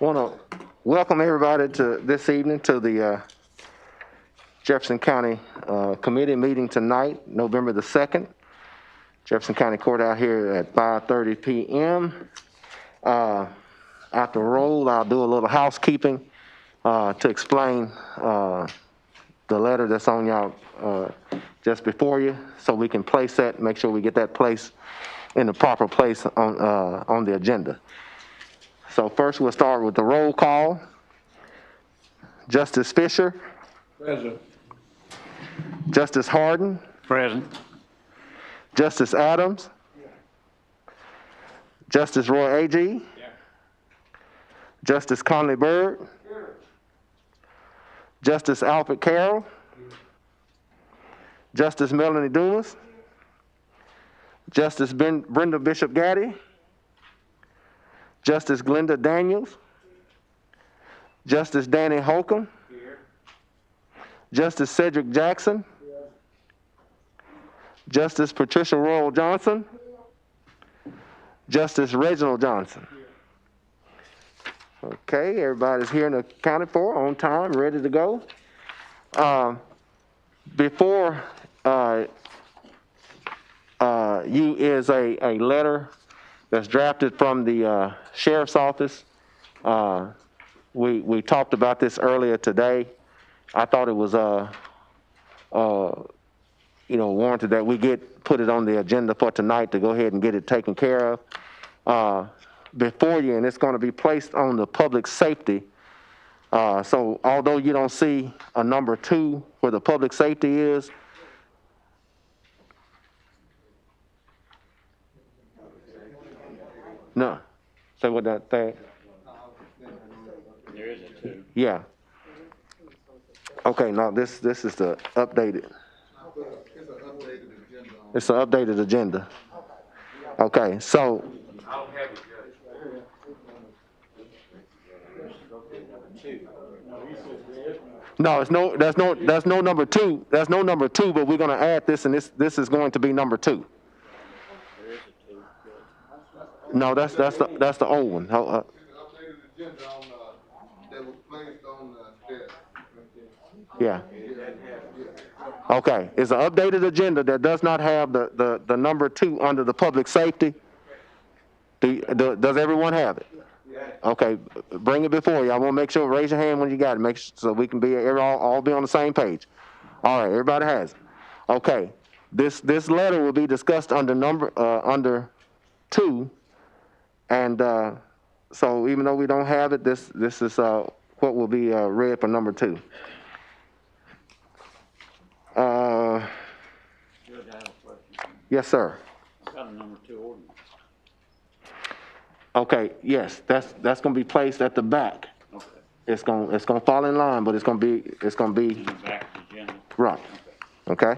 Want to welcome everybody to this evening to the Jefferson County Committee meeting tonight, November the 2nd. Jefferson County Court out here at 5:30 p.m. After roll, I'll do a little housekeeping to explain the letter that's on y'all just before you, so we can place that, make sure we get that place in the proper place on the agenda. So first we'll start with the roll call. Justice Fisher. Present. Justice Harden. Present. Justice Adams. Yeah. Justice Roy Agee. Yeah. Justice Conley Byrd. Here. Justice Alfred Carroll. Here. Justice Melanie Dumas. Justice Brenda Bishop Gaddy. Justice Glenda Daniels. Justice Danny Holcomb. Here. Justice Cedric Jackson. Here. Justice Patricia Royal Johnson. Here. Justice Reginald Johnson. Here. Okay, everybody's here and accounted for, on time, ready to go. Before you is a letter that's drafted from the sheriff's office. We talked about this earlier today. I thought it was warranted that we put it on the agenda for tonight to go ahead and get it taken care of before you, and it's going to be placed on the public safety. So although you don't see a number 2 where the public safety is, no. Say what that thing? There is a 2. Yeah. Okay, now this is the updated. It's an updated agenda. Okay, so. I don't have it, Judge. No, that's no number 2. That's no number 2, but we're gonna add this, and this is going to be number 2. No, that's the old one. It's an updated agenda that was placed on the desk. Yeah. Okay, it's an updated agenda that does not have the number 2 under the public safety. Does everyone have it? Okay, bring it before you. I want to make sure, raise your hand when you got it, make sure, so we can be all be on the same page. All right, everybody has it. Okay, this letter will be discussed under 2. And so even though we don't have it, this is what will be read for number 2. Yes, sir. Got a number 2 ordinance. Okay, yes, that's going to be placed at the back. Okay. It's going to fall in line, but it's going to be In the back of the agenda. right. Okay.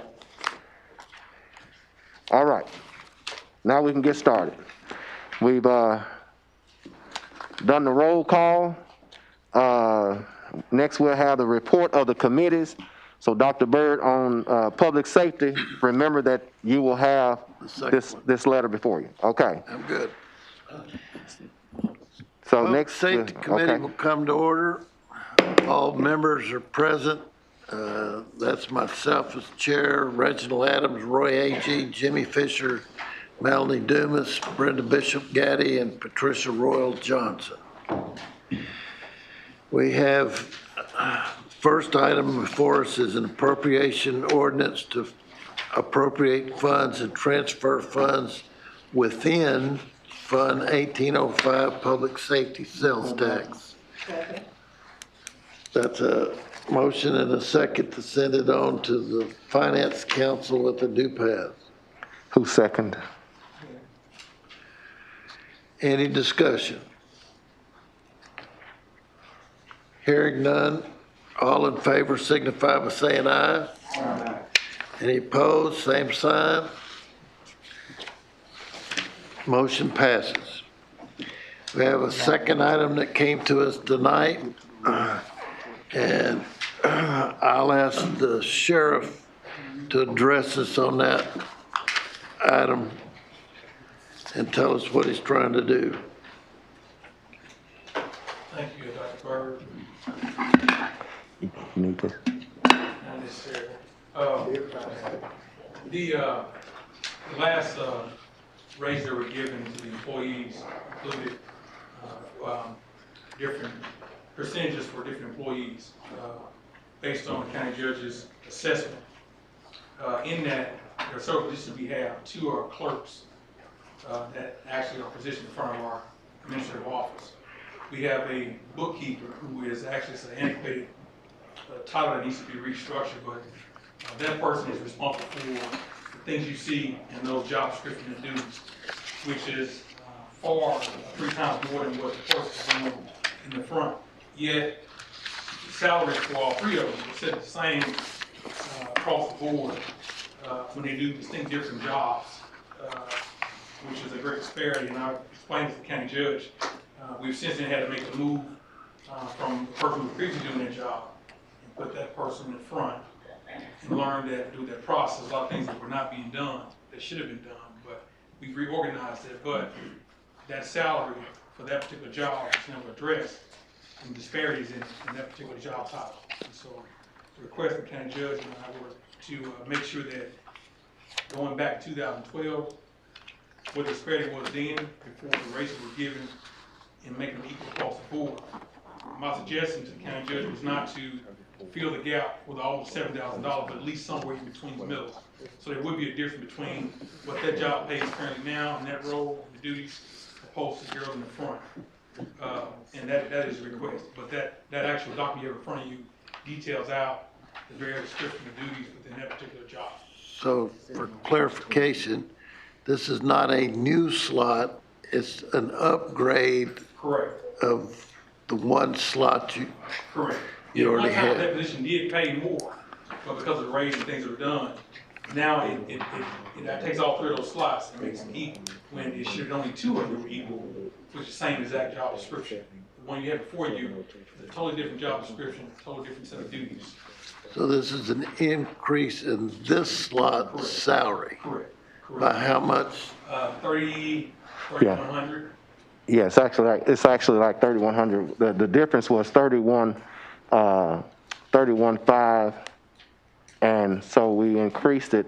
All right. Now we can get started. We've done the roll call. Next we'll have the report of the committees. So Dr. Byrd, on public safety, remember that you will have this letter before you. Okay. I'm good. So Public next. Safety Committee will come to order. All members are present. That's myself as chair, Reginald Adams, Roy Agee, Jimmy Fisher, Melanie Dumas, Brenda Bishop Gaddy, and Patricia Royal Johnson. We have, first item before us is an appropriation ordinance to appropriate funds and transfer funds within Fund 1805 Public Safety Sales Tax. That's a motion and a second to send it on to the Finance Council with a due pass. Who second? Any discussion? Hearing none, all in favor signify by saying aye. Aye. Any opposed, same sign. Motion passes. We have a second item that came to us tonight, and I'll ask the sheriff to address us on that item and tell us what he's trying to do. Thank you, Dr. Bird. You need this? Not necessarily. The last raise that were given to the employees included different percentages for different employees based on the county judge's assessment. In that, there are several positions we have. Two are clerks that actually are positioned in front of our administrative office. We have a bookkeeper who is actually an antiquated title that needs to be restructured, but that person is responsible for the things you see in those job descriptions and duties, which is far 3 times more than what the person is doing in the front. Yet, the salaries for all 3 of them are set the same across the board when they do distinct different jobs, which is a great disparity, and I've explained to the county judge. We've since then had to make a move from the person who was previously doing their job and put that person in front and learn that through that process, a lot of things that were not being done, that should have been done, but we've reorganized it, but that salary for that particular job is never addressed and disparities in that particular job title. And so the request from the county judge and I were to make sure that going back to 2012, what the disparity was then before the raises were given and making them equal across the board. My suggestion to the county judge was not to fill the gap with almost $7,000, but at least somewhere in between the middle. So there would be a difference between what that job pays currently now and that role, the duties, opposed to the girl in the front. And that is a request. But that actual document you have in front of you details out the various description of duties within that particular job. So for clarification, this is not a new slot, it's an upgrade Correct. of the one slot Correct. you already One time had. that position did pay more, but because of the raise and things that were done, now it takes all 3 of those slots and makes them equal, when it should have only 2 of them were equal, which is the same exact job description. The one you had before you, is a totally different job description, totally different set of duties. So this is an increase in this slot's salary. Correct. By how much? 3,100. Yeah, it's actually like 3,100. The difference was 31.5, and so we increased it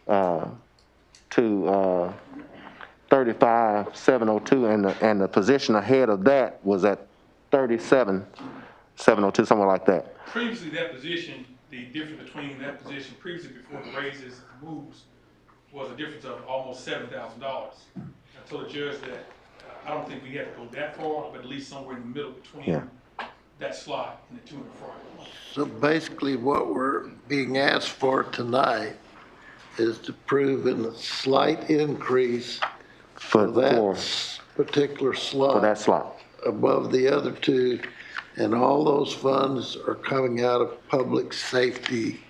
to 35,702, and the position ahead of that was at 37,702, somewhere like that. Previously, that position, the difference between that position previously before the raises and moves was a difference of almost $7,000. I told the judge that I don't think we had to go that far, but at least somewhere in the middle between that slot and the 2 in the front. So basically what we're being asked for tonight is to prove in a slight increase for that particular slot. For that slot. Above the other 2, and all those funds are coming out of public safety.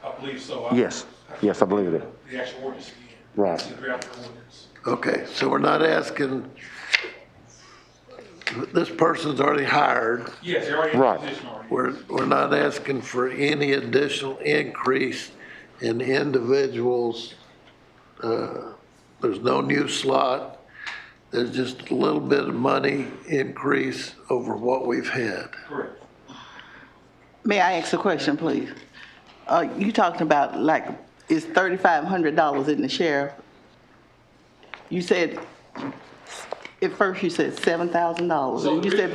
I believe so. Yes, I believe it. The actual ordinance again. Right. The draft ordinance. Okay, so we're not asking, this person's already hired. Yes, they're already in Right. position already. We're not asking for any additional increase in individuals. There's no new slot. There's just a little bit of money increase over what we've had. Correct. May I ask a question, please? You talked about, like, is $3,500 in the sheriff? You said, at first you said $7,000, and you said it'd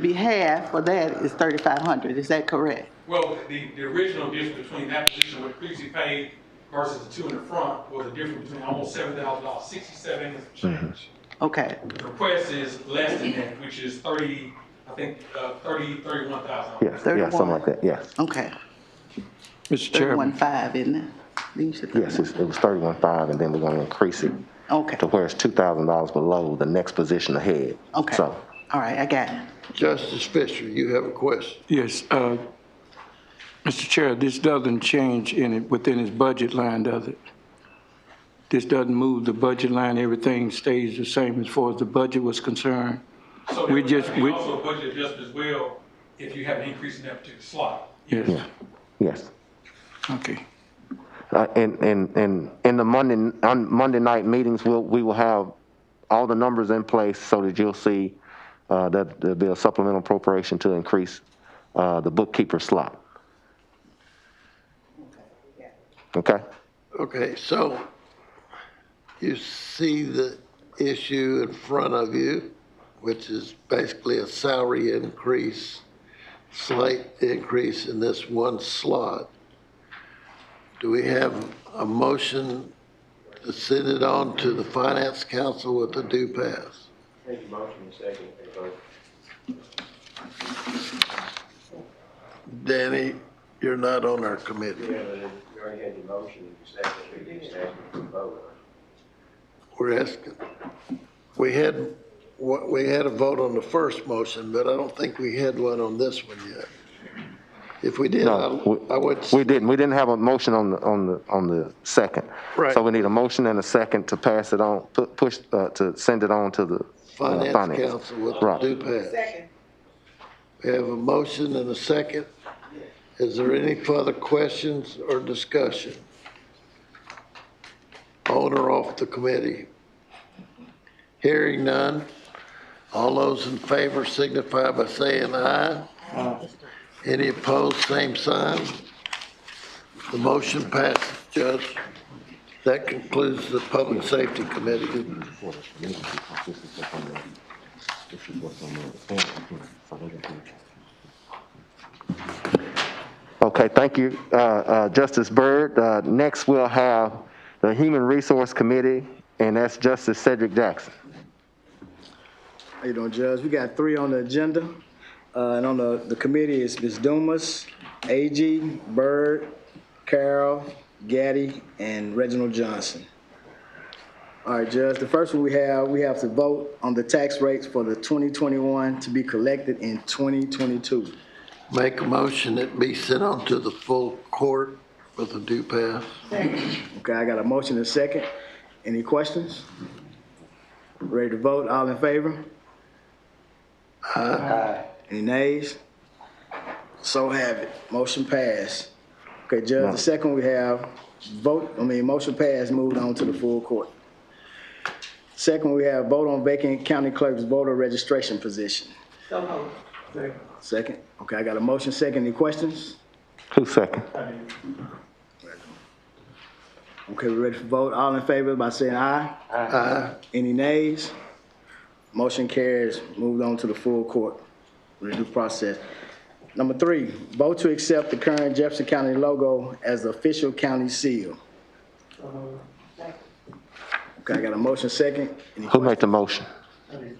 be half for that is $3,500, is that correct? Well, the original difference between that position, what previously paid versus the 2 in the front, was a difference between almost $7,000, 67 and some change. Okay, The request is less than that, which is 31,000. Yes, something like that, yes. okay. Mr. Chairman, 31.5, isn't it? You said Yes, it was 31.5, and then we're gonna increase it Okay, to where it's $2,000 below the next position ahead. okay. So, All right, I got it. Justice Fisher, you have a question? yes, Mr. Chair, this doesn't change within his budget line, does it? This doesn't move the budget line, everything stays the same as far as the budget was concerned? So there would be also a budget adjustment as well if you have an increase in that particular slot. Yes, yes. okay. In the Monday night meetings, we will have all the numbers in place so that you'll see that there'll be a supplemental appropriation to increase the bookkeeper slot. Okay? Okay, so you see the issue in front of you, which is basically a salary increase, slight increase in this one slot. Do we have a motion to send it on to the Finance Council with a due pass? Make a motion in second, and vote. Danny, you're not on our committee. Yeah, but you already had your motion in second, we just asked for a vote. We're asking, we had a vote on the first motion, but I don't think we had one on this one yet. If we did, No, I would. we didn't. We didn't have a motion on the second. Right. So we need a motion and a second to pass it on, to send it on to the Finance Council with Right. due pass. Second. We have a motion and a second. Is there any further questions or discussion? On or off the committee? Hearing none. All those in favor signify by saying aye. Aye. Any opposed, same sign. The motion passes, Judge. That concludes the Public Safety Committee. Okay, thank you, Justice Byrd. Next, we'll have the Human Resource Committee, and that's Justice Cedric Jackson. How you doing, Judge? We got 3 on the agenda. And on the committee is Ms. Dumas, A.G., Byrd, Carroll, Gaddy, and Reginald Johnson. All right, Judge, the first one we have to vote on the tax rates for the 2021 to be collected in 2022. Make a motion that be sent on to the full court with a due pass. Okay, I got a motion and a second. Any questions? Ready to vote? All in favor? Aye. Any nays? So have it. Motion passed. Okay, Judge, the second we have motion passed, moved on to the full court. Second, we have vote on vacant county clerk's voter registration position. So moved. Second. Okay, I got a motion second. Any questions? Who's second? Okay, we're ready for vote. All in favor by saying aye? Aye. Any nays? Motion carries. Moved on to the full court. Review process. Number 3, vote to accept the current Jefferson County logo as the official county seal. Okay, I got a motion second. Who made the motion? And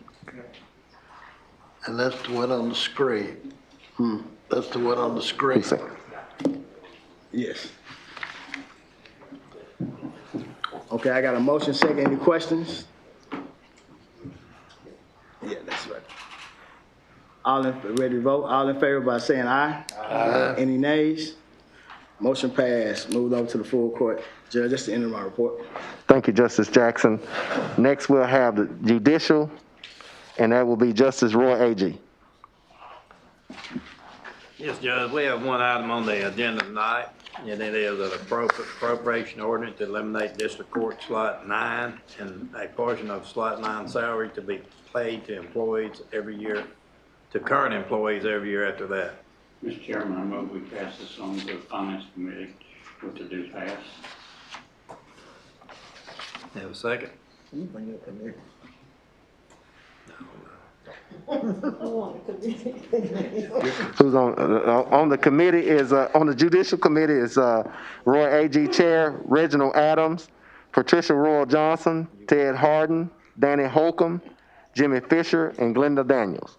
that's the one on the screen. That's the one on the screen. Who's second? Yes. Okay, I got a motion second. Any questions? Yeah, that's right. Ready to vote? All in favor by saying aye? Aye. Any nays? Motion passed. Moved over to the full court. Judge, that's the end of my report. Thank you, Justice Jackson. Next, we'll have the judicial, and that will be Justice Roy Agee. Yes, Judge, we have one item on the agenda tonight, and it is an appropriation ordinance to eliminate District Court Slot 9 and a portion of Slot 9 salary to be paid to employees every year, to current employees every year after that. Mr. Chairman, I move we pass this on to the Finance Committee with the due pass. Have a second? Who's on the committee is, on the judicial committee is Roy Agee Chair, Reginald Adams, Patricia Royal Johnson, Ted Harden, Danny Holcomb, Jimmy Fisher, and Glenda Daniels.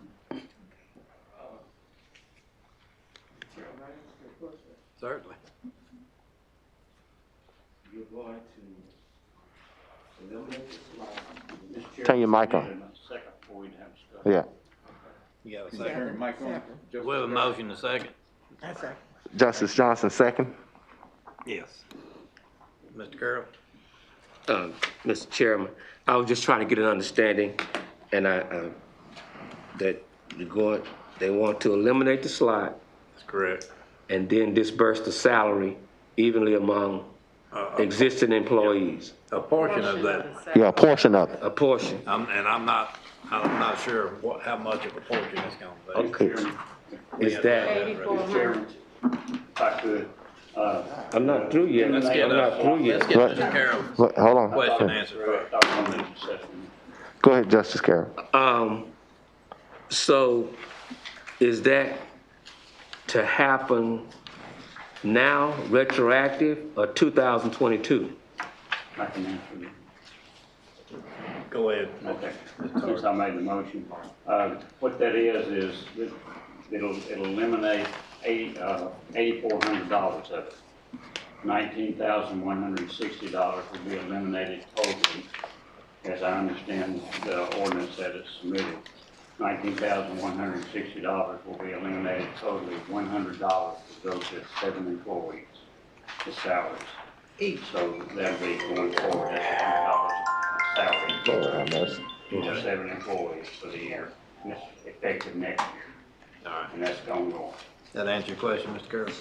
Certainly. You're going to eliminate the slide. Turn your mic on. Second before we have discussion. Yeah. You got a second? We have a motion, a second? Justice Johnson, second. Yes. Mr. Carroll? Mr. Chairman, I was just trying to get an understanding, and that they want to eliminate the slot That's correct. and then disperse the salary evenly among existing employees, A portion of that, Yeah, a portion of it. a portion. and I'm not sure how much of a portion it's gonna be. Okay. Is that, Mr. Chairman, if I could, I'm not through yet. Let's get, I'm not through let's yet. get What? Mr. Carroll's Hold on. question answered first. Go ahead, Justice Carroll. So is that to happen now, retroactive, or 2022? I can answer you. Go ahead. Okay, since I made the motion. What that is that it'll eliminate $8,400 of it. $19,160 will be eliminated totally, as I understand the ordinance that is submitted. $19,160 will be eliminated totally. $100 will go to 7 employees, the salaries. So that'll be going forward, that's $100 salary for 7 employees for the year. And it's effective next year. All right. And that's going on. That answer your question, Mr. Carroll?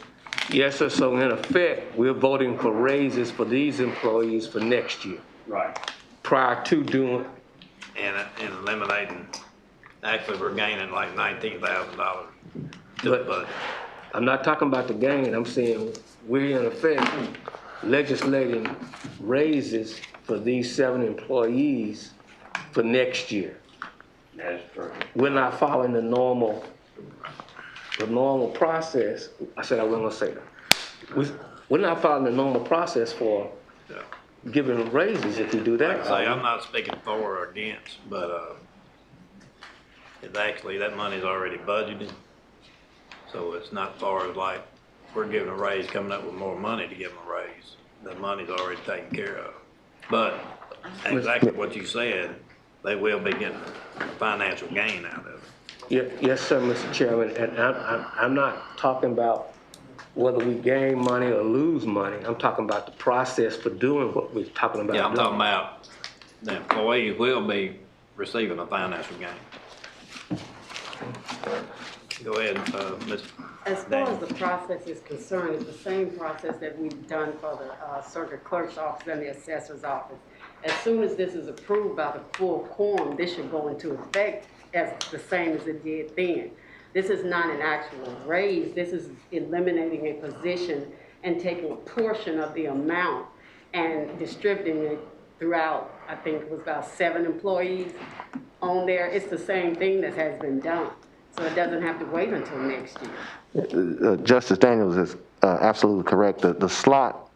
Yes, sir. So in effect, we're voting for raises for these employees for next year, Right. prior to doing, And eliminating, actually, we're gaining like $19,000 to the budget. I'm not talking about the gain, I'm saying we're in effect legislating raises for these 7 employees for next year. That is correct. We're not following the normal process. I said I wasn't gonna say that. We're not following the normal process for giving raises if we do that. Say, I'm not speaking for or against, but, it's actually, that money's already budgeted. So it's not far as like, we're giving a raise, coming up with more money to give them a raise. The money's already taken care of. But exactly what you said, they will be getting a financial gain out of it. Yes, sir, Mr. Chairman, and I'm not talking about whether we gain money or lose money. I'm talking about the process for doing what we're talking about. Yeah, I'm talking about the employees will be receiving a financial gain. Go ahead, Ms. As far as the process is concerned, it's the same process that we've done for the circuit clerk's office and the assessor's office. As soon as this is approved by the full quorum, this should go into effect as the same as it did then. This is not an actual raise. This is eliminating a position and taking a portion of the amount and distributing it throughout, I think it was about 7 employees on there. It's the same thing that has been done. So it doesn't have to wait until next year. Justice Daniels is absolutely correct. The slot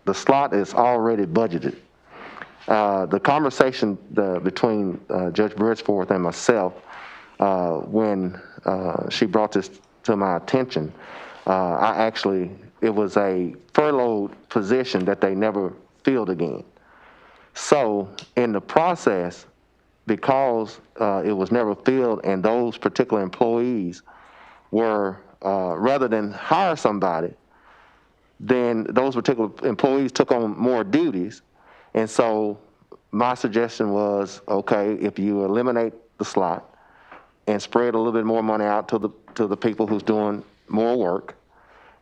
is already budgeted. The conversation between Judge Bridgeforth and myself, when she brought this to my attention, it was a furloughed position that they never filled again. So in the process, because it was never filled and those particular employees were, rather than hire somebody, then those particular employees took on more duties. And so my suggestion was, okay, if you eliminate the slot and spread a little bit more money out to the people who's doing more work,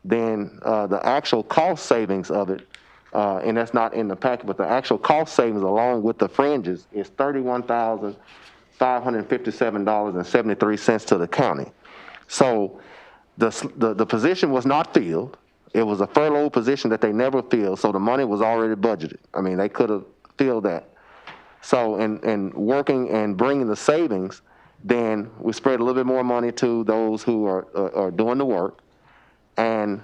then the actual cost savings of it, and that's not in the packet, but the actual cost savings along with the fringes is $31,557.73 to the county. So the position was not filled. It was a furlough position that they never filled, so the money was already budgeted. I mean, they could have filled that. So in working and bringing the savings, then we spread a little bit more money to those who are doing the work, and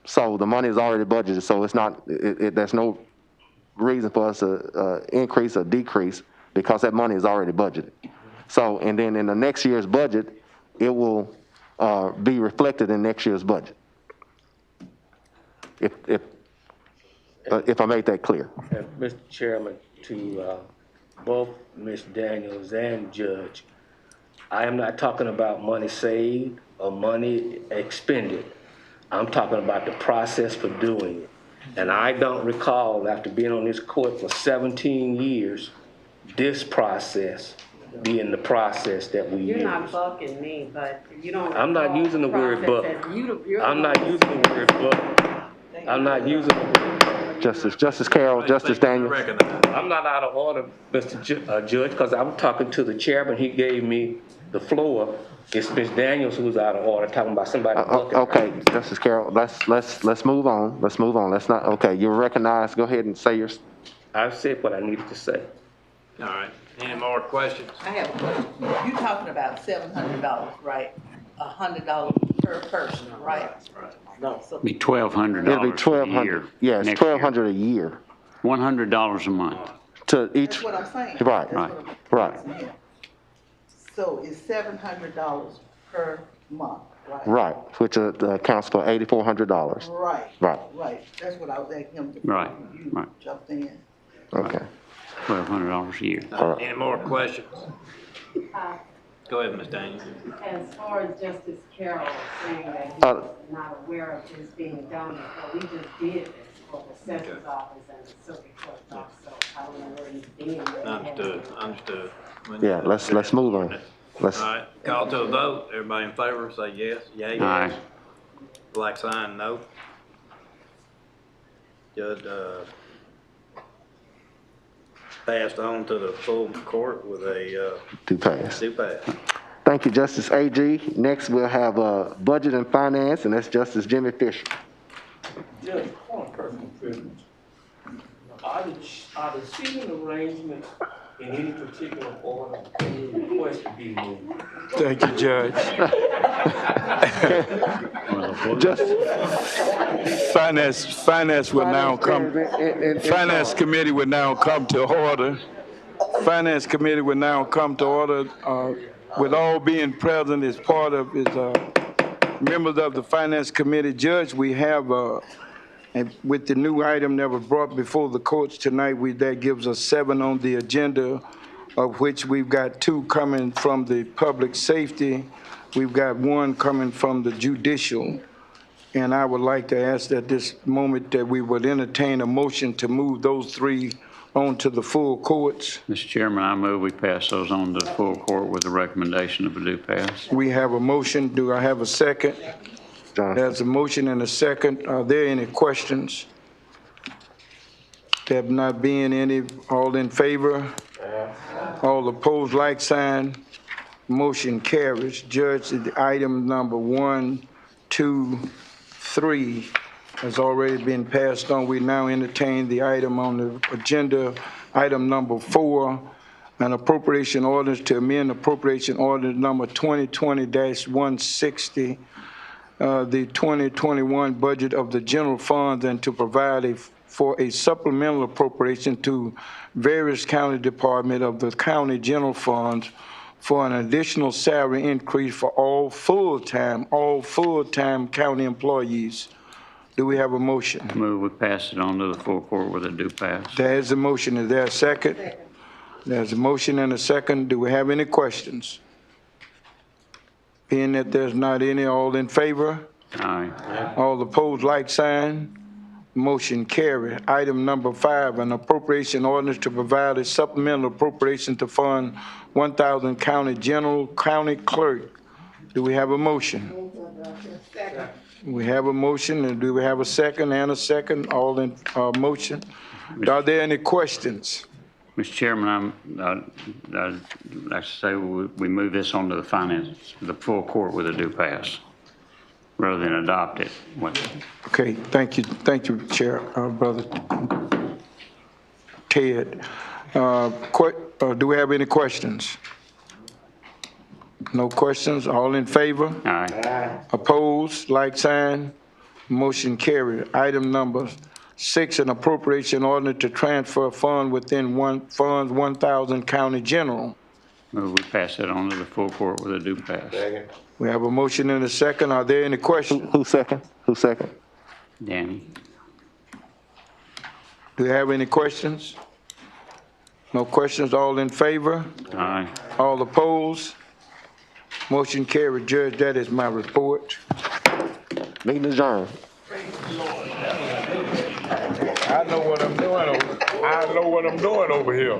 so the money is already budgeted. So it's not there's no reason for us to increase or decrease because that money is already budgeted. So and then in the next year's budget, it will be reflected in next year's budget. If I made that clear. Mr. Chairman, to both Ms. Daniels and Judge, I am not talking about money saved or money expended. I'm talking about the process for doing it. And I don't recall, after being on this court for 17 years, this process being the process that we use. You're not bucking me, but you don't. I'm not using the word buck. I'm not using the word buck. I'm not using the word buck. Justice Carroll, Justice Daniels. Recognize. I'm not out of order, Mr. Judge, because I'm talking to the chairman. He gave me the floor. It's Ms. Daniels who's out of order, talking about somebody looking. Okay, Justice Carroll, let's move on. Let's move on. Let's not, okay, you're recognized. Go ahead and say yours. I've said what I needed to say. All right, any more questions? I have a question. You're talking about $700, right? $100 per person, right? No. So Be $1,200 It'll be for the year. $1,200. Yeah, it's next year. $1,200 a year $100 a month. to each. that's what I'm saying. Right, That's what I'm right. asking him. So it's $700 per month, right? Right, which accounts for $8,400. Right. Right. Right. That's what I was asking him. Right, You right. jumped in. Okay. $1,200 a year. All right. Any more questions? Go ahead, Ms. Daniels. As far as Justice Carroll saying that he's not aware of this being done before, we just did this for the assessor's office and the circuit clerk's office, so I don't know where he's been. Understood. Yeah, let's move on. All right, call to a vote. Everybody in favor, say yes. Yay. Aye. Black sign, no. Judge, passed on to the full court with a, Do pass. do pass. Thank you, Justice AG. Next, we'll have Budget and Finance, and that's Justice Jimmy Fisher. Judge, on personal privilege. Are the seating arrangements in any particular order, any request to be moved? Thank you, Judge. Finance will now come, Finance Committee will now come to order. Finance Committee will now come to order, with all being present as part of, members of the Finance Committee. Judge, we have, and with the new item that was brought before the courts tonight, that gives us 7 on the agenda, of which we've got 2 coming from the public safety. We've got 1 coming from the judicial. And I would like to ask at this moment that we would entertain a motion to move those 3 on to the full courts. Mr. Chairman, I move we pass those on to the full court with a recommendation of a due pass. We have a motion. Do I have a second? Johnson. There's a motion and a second. Are there any questions? There not being any, all in favor? All opposed, like sign. Motion carries. Judge, item number 1, 2, 3 has already been passed on. We now entertain the item on the agenda, item number 4, an appropriation orders to amend appropriation order number 2020-160, the 2021 budget of the general funds, and to provide for a supplemental appropriation to various county department of the county general funds for an additional salary increase for all full-time county employees. Do we have a motion? Move we pass it on to the full court with a due pass. There is a motion. Is there a second? There's a motion and a second. Do we have any questions? Being that there's not any, all in favor? Aye. All opposed, like sign. Motion carried. Item number 5, an appropriation ordinance to provide a supplemental appropriation to fund 1,000 county general, county clerk. Do we have a motion? We have a motion, and do we have a second and a second? All in motion. Are there any questions? Mr. Chairman, I'd like to say we move this on to the finance, the full court with a due pass, rather than adopt it. Okay, thank you, Chair, Brother Ted. Do we have any questions? No questions, all in favor? Aye. Opposed, like sign, motion carried. Item number 6, an appropriation order to transfer fund within funds 1,000 county general. Move we pass it on to the full court with a due pass. We have a motion and a second. Are there any questions? Who second? Danny. Do you have any questions? No questions, all in favor? Aye. All opposed? Motion carried. Judge, that is my report. Meeting adjourned. I know what I'm doing over here.